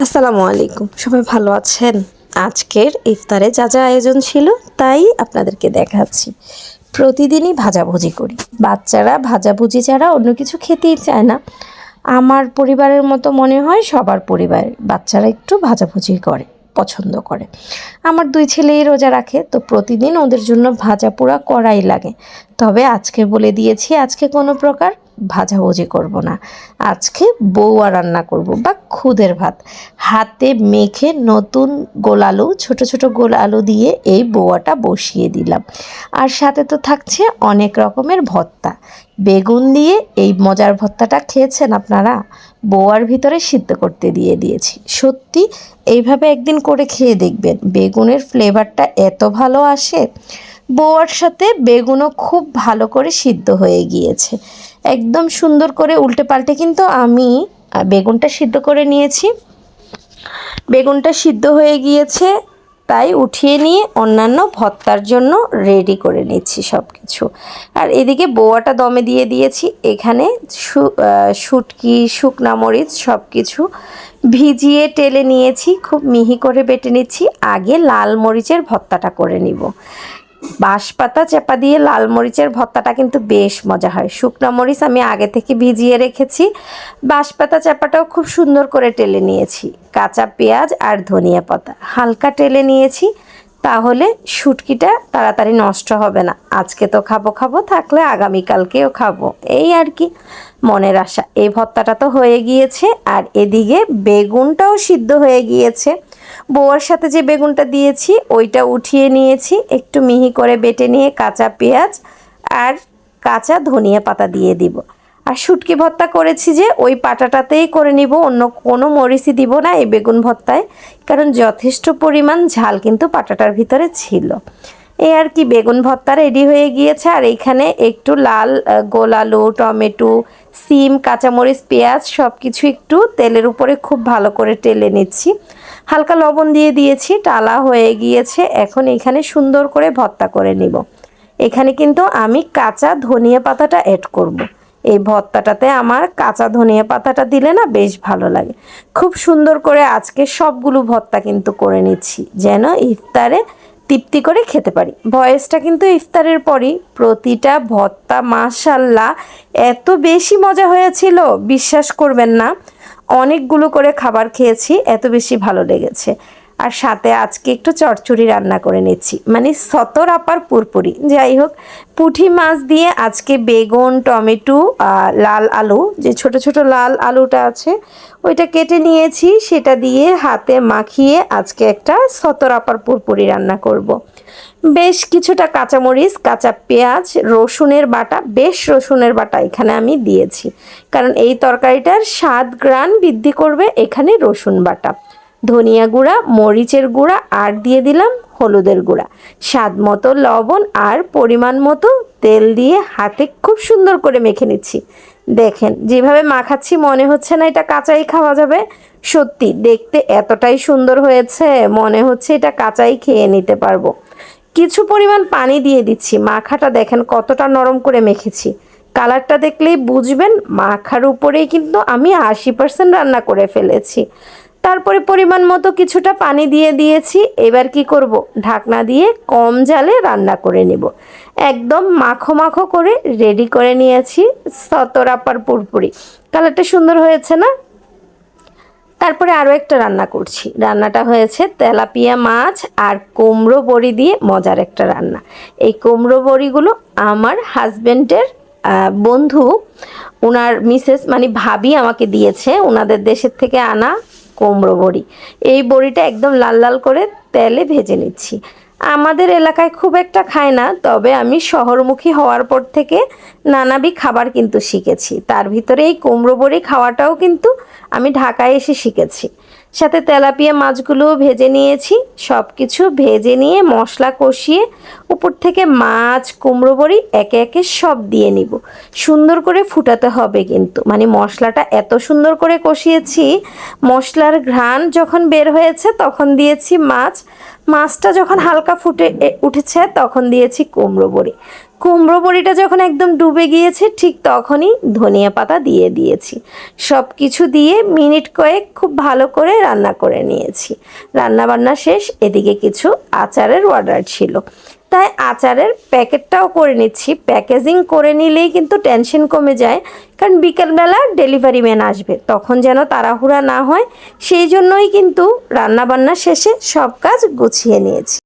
আসসালামু আলাইকুম, সবাই ভালো আছেন? আজকের ইফতারে যা যা আয়োজন ছিল তাই আপনাদেরকে দেখাচ্ছি। প্রতিদিনই ভাজাভুজি করি, বাচ্চারা ভাজাভুজি ছাড়া অন্য কিছু খেতেই চায় না। আমার পরিবারের মতো মনে হয় সবার পরিবারে বাচ্চারা একটু ভাজাভুজি করে, পছন্দ করে। আমার দুই ছেলেই রোজা রাখে, তো প্রতিদিন ওদের জন্য ভাজা পোড়া করাই লাগে। তবে আজকে বলে দিয়েছি, আজকে কোনো প্রকার ভাজাভুজি করব না। আজকে বউয়া রান্না করব বা খুদের ভাত। হাতে মেখে নতুন গোল আলু, ছোট ছোট গোল আলু দিয়ে এই বউয়াটা বসিয়ে দিলাম। আর সাথে তো থাকছে অনেক রকমের ভর্তা। বেগুন দিয়ে এই মজার ভর্তাটা খেয়েছেন আপনারা? বউয়ার ভিতরে সিদ্ধ করতে দিয়ে দিয়েছি। সত্যি এইভাবে একদিন করে খেয়ে দেখবেন, বেগুনের ফ্লেভারটা এত ভালো আসে। বউয়ার সাথে বেগুনও খুব ভালো করে সিদ্ধ হয়ে গিয়েছে, একদম সুন্দর করে উল্টে পাল্টে কিন্তু আমি বেগুনটা সিদ্ধ করে নিয়েছি। বেগুনটা সিদ্ধ হয়ে গিয়েছে, তাই উঠিয়ে নিয়ে অন্যান্য ভর্তার জন্য রেডি করে নিচ্ছি সব কিছু। আর এদিকে বউয়াটা দমে দিয়ে দিয়েছি। এখানে শুটকি, শুকনা মরিচ সব কিছু ভিজিয়ে টেলে নিয়েছি, খুব মিহি করে বেটে নিচ্ছি। আগে লাল মরিচের ভর্তাটা করে নিব। বাঁশপাতা চাপা দিয়ে লাল মরিচের ভর্তাটা কিন্তু বেশ মজা হয়। শুকনা মরিচ আমি আগে থেকে ভিজিয়ে রেখেছি, বাঁশপাতা চাপাটাও খুব সুন্দর করে টেলে নিয়েছি। কাঁচা পেঁয়াজ আর ধনিয়া পাতা হালকা টেলে নিয়েছি, তাহলে শুটকিটা তাড়াতাড়ি নষ্ট হবে না। আজকে তো খাবো থাকলে আগামীকালকেও খাবো, এই আর কি মনের আশা। এই ভর্তাটা তো হয়ে গিয়েছে, আর এদিকে বেগুনটাও সিদ্ধ হয়ে গিয়েছে। বউয়ার সাথে যে বেগুনটা দিয়েছি ওইটা উঠিয়ে নিয়েছি, একটু মিহি করে বেটে নিয়ে কাঁচা পেঁয়াজ আর কাঁচা ধনিয়া পাতা দিয়ে দিব। আর শুটকি ভর্তা করেছি যে ওই পাটাটাতেই করে নিব, অন্য কোনো মরিচই দিব না এই বেগুন ভর্তায়, কারণ যথেষ্ট পরিমাণ ঝাল কিন্তু পাটাটার ভিতরে ছিল। এই আর কি, বেগুন ভর্তা রেডি হয়ে গিয়েছে। আর এইখানে একটু লাল গোল আলু, টমেটো, সিম, কাঁচামরিচ, পেঁয়াজ সব কিছু একটু তেলের উপরে খুব ভালো করে টেলে নিচ্ছি। হালকা লবণ দিয়ে দিয়েছি, টালা হয়ে গিয়েছে। এখন এখানে সুন্দর করে ভর্তা করে নিব। এখানে কিন্তু আমি কাঁচা ধনিয়া পাতাটা অ্যাড করব। এই ভর্তাটাতে আমার কাঁচা ধনিয়া পাতাটা দিলে না বেশ ভালো লাগে। খুব সুন্দর করে আজকে সবগুলো ভর্তা কিন্তু করে নিচ্ছি, যেন ইফতারে তৃপ্তি করে খেতে পারি। ভয়েসটা কিন্তু ইফতারের পরই। প্রতিটা ভর্তা মাশাল্লাহ এত বেশি মজা হয়েছিল, বিশ্বাস করবেন না। অনেকগুলো করে খাবার খেয়েছি, এত বেশি ভালো লেগেছে। আর সাথে আজকে একটু চচ্চড়ি রান্না করে নিচ্ছি, মানে সতর আপার পুরপুরি। যাই হোক, পুঁটি মাছ দিয়ে আজকে বেগুন, টমেটো, লাল আলু, যে ছোট ছোট লাল আলুটা আছে ওইটা কেটে নিয়েছি, সেটা দিয়ে হাতে মাখিয়ে আজকে একটা সতর আপার পুরপুরি রান্না করব। বেশ কিছুটা কাঁচামরিচ, কাঁচা পেঁয়াজ, রসুনের বাটা, বেশ রসুনের বাটা এখানে আমি দিয়েছি, কারণ এই তরকারিটার স্বাদ গ্রান বৃদ্ধি করবে এখানে রসুন বাটা। ধনিয়া গুঁড়া, মরিচের গুঁড়া আর দিয়ে দিলাম হলুদের গুঁড়া, স্বাদ মতো লবণ আর পরিমাণ মতো তেল দিয়ে হাতে খুব সুন্দর করে মেখে নিচ্ছি। দেখেন যেভাবে মাখাচ্ছি মনে হচ্ছে না এটা কাঁচাই খাওয়া যাবে। সত্যি দেখতে এতটাই সুন্দর হয়েছে, মনে হচ্ছে এটা কাঁচাই খেয়ে নিতে পারবো। কিছু পরিমাণ পানি দিয়ে দিচ্ছি। মাখাটা দেখেন কতটা নরম করে মেখেছি, কালারটা দেখলেই বুঝবেন মাখার উপরেই কিন্তু আমি 80% রান্না করে ফেলেছি। তারপরে পরিমাণ মতো কিছুটা পানি দিয়ে দিয়েছি। এবার কি করব, ঢাকনা দিয়ে কম জালে রান্না করে নেব। একদম মাখো মাখো করে রেডি করে নিয়েছি সতরাপার পুরপুরি। কালারটা সুন্দর হয়েছে না? তারপরে আরও একটা রান্না করছি। রান্নাটা হয়েছে তেলাপিয়া মাছ আর কুমড়ো বড়ি দিয়ে মজার একটা রান্না। এই কুমড়ো বড়িগুলো আমার হাজব্যান্ডের বন্ধু, ওনার মিসেস মানে ভাবি আমাকে দিয়েছে, ওনাদের দেশের থেকে আনা কুমড়ো বড়ি। এই বড়িটা একদম লাল লাল করে তেলে ভেজে নিচ্ছি। আমাদের এলাকায় খুব একটা খায় না, তবে আমি শহরমুখী হওয়ার পর থেকে নানাবি খাবার কিন্তু শিখেছি। তার ভিতরে এই কুমড়ো বড়ি খাওয়াটাও কিন্তু আমি ঢাকায় এসে শিখেছি। সাথে তেলাপিয়া মাছগুলোও ভেজে নিয়েছি। সব কিছু ভেজে নিয়ে মশলা কষিয়ে উপর থেকে মাছ, কুমড়ো বড়ি একে একে সব দিয়ে নিব। সুন্দর করে ফুটাতে হবে কিন্তু, মানে মশলাটা এত সুন্দর করে কষিয়েছি, মশলার ঘ্রাণ যখন বের হয়েছে তখন দিয়েছি মাছ। মাছটা যখন হালকা ফুটে উঠেছে তখন দিয়েছি কুমড়ো বড়ি। কুমড়ো বড়িটা যখন একদম ডুবে গিয়েছে ঠিক তখনই ধনিয়া পাতা দিয়ে দিয়েছি। সব কিছু দিয়ে মিনিট কয়েক খুব ভালো করে রান্না করে নিয়েছি। রান্নাবান্না শেষ, এদিকে কিছু আচারের অর্ডার ছিল, তাই আচারের প্যাকেটটাও করে নিচ্ছি। প্যাকেজিং করে নিলেই কিন্তু টেনশন কমে যায়, কারণ বিকেলবেলা ডেলিভারি ম্যান আসবে, তখন যেন তাড়াহুড়া না হয়, সেই জন্যই কিন্তু রান্নাবান্না শেষে সব কাজ গুছিয়ে নিয়েছি।